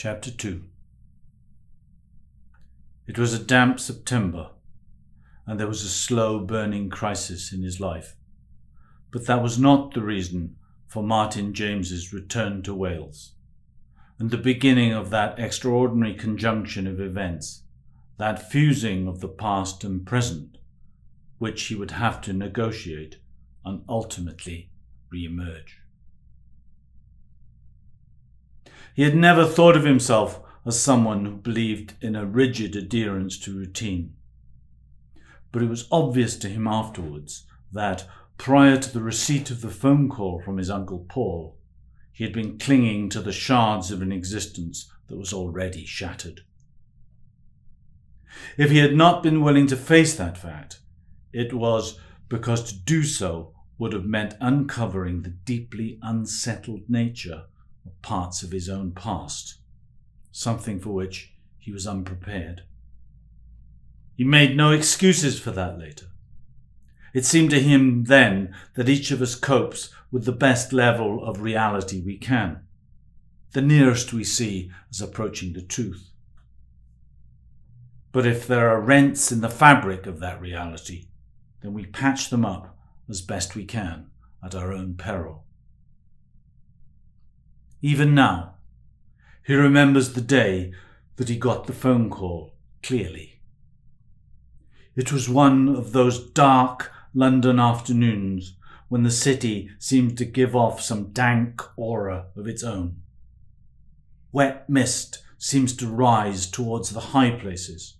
Chapter 2. It was a damp September, and there was a slow-burning crisis in his life. But that was not the reason for Martin James's return to Wales, and the beginning of that extraordinary conjunction of events, that fusing of the past and present, which he would have to negotiate and ultimately re-emerge. He had never thought of himself as someone who believed in a rigid adherence to routine. But it was obvious to him afterwards that, prior to the receipt of the phone call from his Uncle Paul, he had been clinging to the shards of an existence that was already shattered. If he had not been willing to face that fact, it was because to do so would have meant uncovering the deeply unsettled nature of parts of his own past, something for which he was unprepared. He made no excuses for that later. It seemed to him then that each of us copes with the best level of reality we can, the nearest we see as approaching the truth. But if there are rents in the fabric of that reality, then we patch them up as best we can at our own peril. Even now, he remembers the day that he got the phone call clearly. It was one of those dark London afternoons when the city seemed to give off some dank aura of its own. Wet mist seems to rise towards the high places.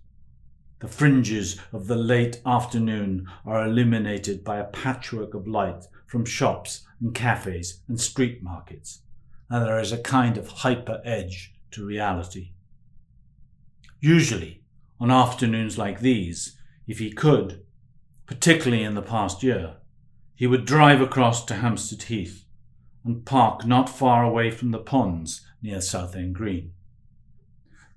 The fringes of the late afternoon are illuminated by a patchwork of light from shops and cafes and street markets, and there is a kind of hyper edge to reality. Usually, on afternoons like these, if he could, particularly in the past year, he would drive across to Hampstead Heath and park not far away from the ponds near Southend Green.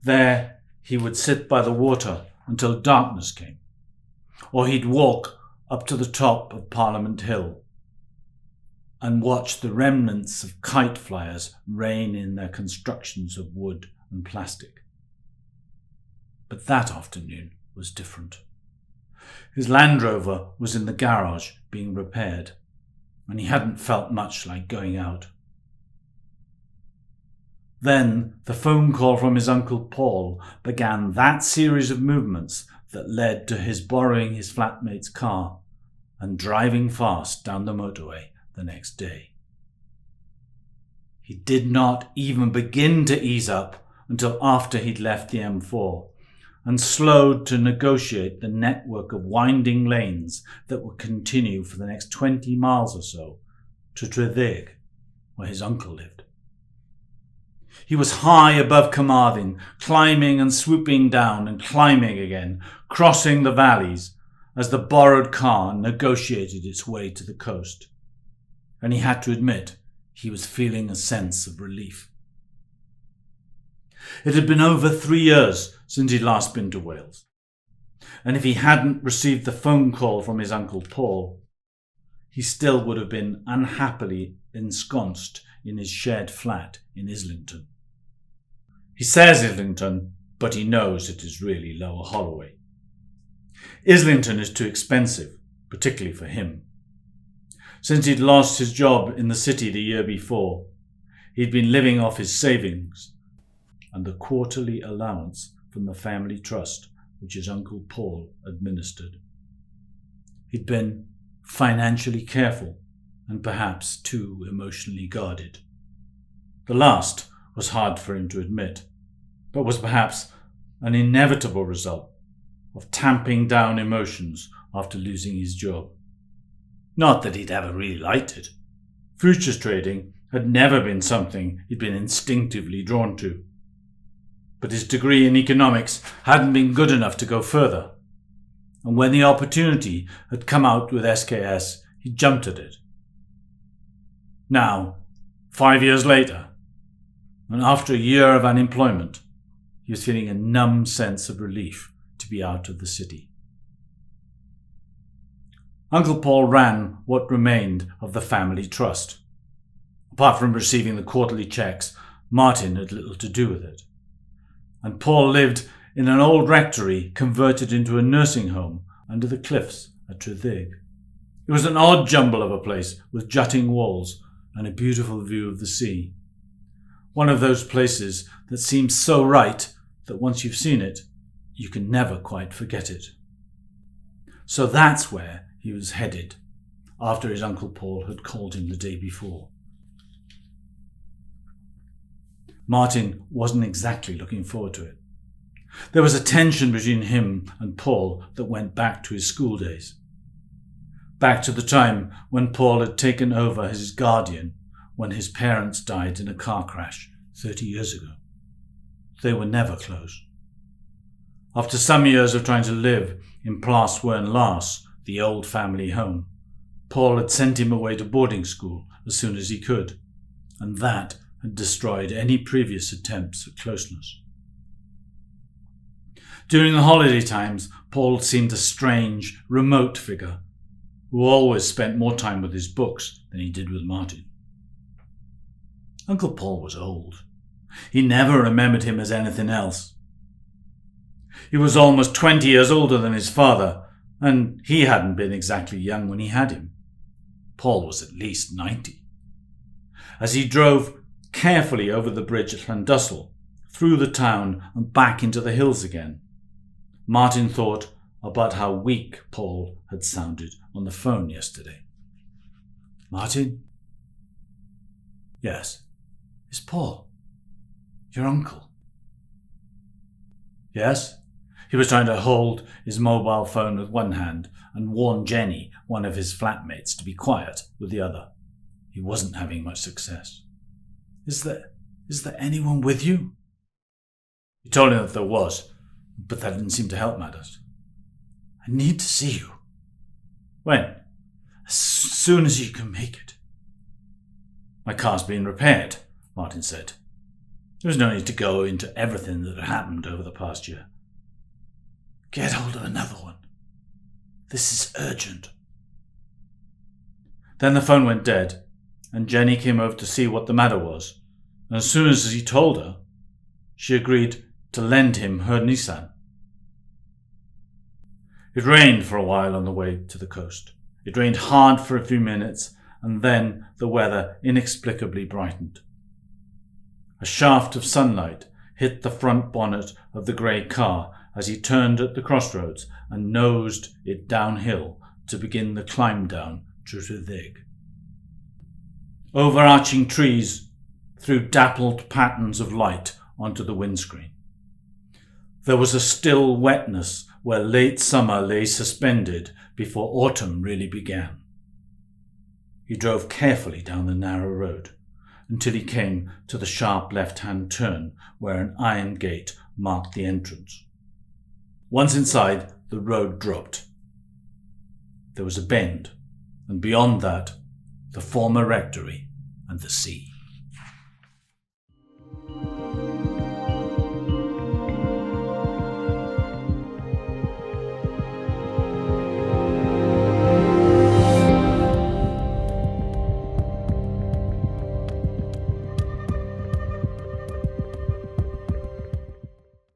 There he would sit by the water until darkness came, or he'd walk up to the top of Parliament Hill and watch the remnants of kite flyers rain in their constructions of wood and plastic. But that afternoon was different. His Land Rover was in the garage being repaired, and he hadn't felt much like going out. Then the phone call from his Uncle Paul began that series of movements that led to his borrowing his flatmate's car and driving fast down the motorway the next day. He did not even begin to ease up until after he'd left the M4 and slowed to negotiate the network of winding lanes that would continue for the next 20 miles or so to Treddeg, where his uncle lived. He was high above Carmarthen, climbing and swooping down and climbing again, crossing the valleys as the borrowed car negotiated its way to the coast. And he had to admit he was feeling a sense of relief. It had been over 3 years since he'd last been to Wales, and if he hadn't received the phone call from his Uncle Paul, he still would have been unhappily ensconced in his shared flat in Islington. He says Islington, but he knows it is really Lower Holloway. Islington is too expensive, particularly for him. Since he'd lost his job in the city the year before, he'd been living off his savings and the quarterly allowance from the family trust which his Uncle Paul administered. He'd been financially careful and perhaps too emotionally guarded. The last was hard for him to admit, but was perhaps an inevitable result of tamping down emotions after losing his job. Not that he'd ever really liked it. Futures trading had never been something he'd been instinctively drawn to. But his degree in economics hadn't been good enough to go further, and when the opportunity had come out with SKS, he jumped at it. Now, 5 years later, and after a year of unemployment, he was feeling a numb sense of relief to be out of the city. Uncle Paul ran what remained of the family trust. Apart from receiving the quarterly checks, Martin had little to do with it. and Paul lived in an old rectory converted into a nursing home under the cliffs at Treddeg. It was an odd jumble of a place with jutting walls and a beautiful view of the sea. One of those places that seems so right that once you've seen it, you can never quite forget it. So that's where he was headed after his Uncle Paul had called him the day before. Martin wasn't exactly looking forward to it. There was a tension between him and Paul that went back to his school days. Back to the time when Paul had taken over his guardian when his parents died in a car crash 30 years ago. They were never close. After some years of trying to live in Plas Las, the old family home, Paul had sent him away to boarding school as soon as he could, and that had destroyed any previous attempts at closeness. During the holiday times, Paul seemed a strange, remote figure who always spent more time with his books than he did with Martin. Uncle Paul was old. He never remembered him as anything else. He was almost 20 years older than his father, and he hadn't been exactly young when he had him. Paul was at least 90. As he drove carefully over the bridge at Llandussel, through the town and back into the hills again, Martin thought about how weak Paul had sounded on the phone yesterday. Martin? Yes. It's Paul. Your uncle. Yes? He was trying to hold his mobile phone with one hand and warn Jenny, one of his flatmates, to be quiet with the other. He wasn't having much success. Is there anyone with you? He told him that there was, but that didn't seem to help matters. I need to see you. When? As soon as you can make it. My car's being repaired, Martin said. There was no need to go into everything that had happened over the past year. Get hold of another one. This is urgent. Then the phone went dead, and Jenny came over to see what the matter was, and as soon as he told her, she agreed to lend him her Nissan. It rained for a while on the way to the coast. It rained hard for a few minutes, and then the weather inexplicably brightened. A shaft of sunlight hit the front bonnet of the grey car as he turned at the crossroads and nosed it downhill to begin the climb down to Treddeg. Overarching trees threw dappled patterns of light onto the windscreen. There was a still wetness where late summer lay suspended before autumn really began. He drove carefully down the narrow road until he came to the sharp left-hand turn where an iron gate marked the entrance. Once inside, the road dropped. There was a bend, and beyond that, the former rectory and the sea.